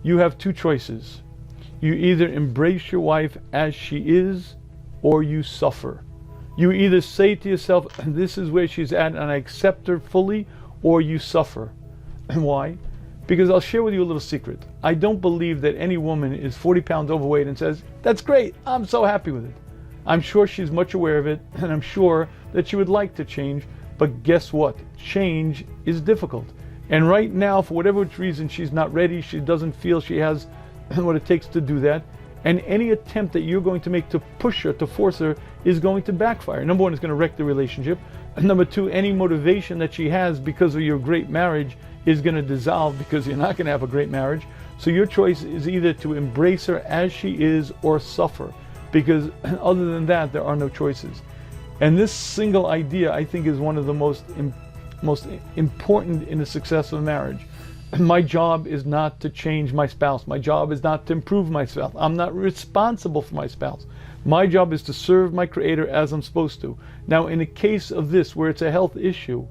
you have two choices. You either embrace your wife as she is, or you suffer. You either say to yourself, this is where she's at and I accept her fully, or you suffer. Why? Because I'll share with you a little secret. I don't believe that any woman is 40 pounds overweight and says, that's great, I'm so happy with it. I'm sure she's much aware of it, and I'm sure that she would like to change, but guess what? Change is difficult. And right now, for whatever reason, she's not ready, she doesn't feel she has what it takes to do that. And any attempt that you're going to make to push her, to force her, is going to backfire. Number one, it's going to wreck the relationship. And number two, any motivation that she has because of your great marriage is going to dissolve because you're not going to have a great marriage. So your choice is either to embrace her as she is or suffer, because other than that, there are no choices. And this single idea, I think, is one of the most important in the success of marriage. My job is not to change my spouse. My job is not to improve my spouse. I'm not responsible for my spouse. My job is to serve my Creator as I'm supposed to. Now, in the case of this, where it's a health issue,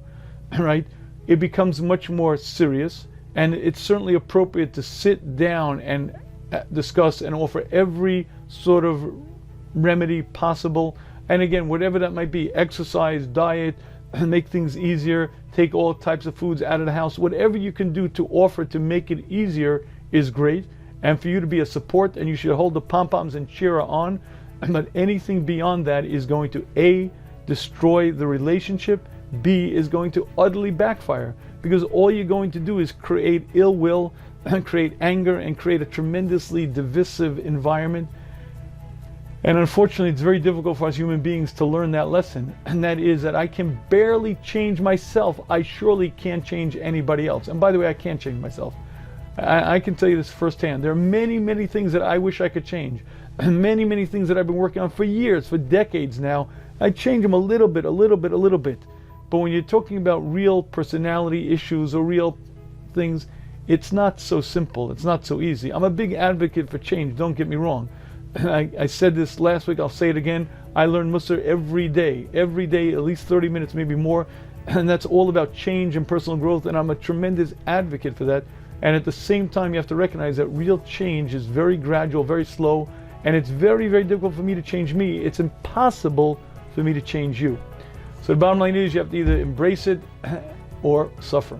right, it becomes much more serious, and it's certainly appropriate to sit down and discuss and offer every sort of remedy possible. And again, whatever that might be, exercise, diet, make things easier, take all types of foods out of the house, whatever you can do to offer to make it easier is great. And for you to be a support, and you should hold the pom-poms and cheer her on. But anything beyond that is going to A, destroy the relationship, B, is going to utterly backfire, because all you're going to do is create ill will, create anger, and create a tremendously divisive environment. And unfortunately, it's very difficult for us human beings to learn that lesson, and that is that I can barely change myself. I surely can't change anybody else. And by the way, I can't change myself. I can tell you this firsthand. There are many, many things that I wish I could change. Many, many things that I've been working on for years, for decades now. I change them a little bit. But when you're talking about real personality issues or real things, it's not so simple. It's not so easy. I'm a big advocate for change, don't get me wrong. I said this last week, I'll say it again. I learn Musar every day, at least 30 minutes, maybe more. And that's all about change and personal growth. And I'm a tremendous advocate for that. And at the same time, you have to recognize that real change is very gradual, very slow. And it's very, very difficult for me to change me. It's impossible for me to change you. So the bottom line is you have to either embrace it or suffer.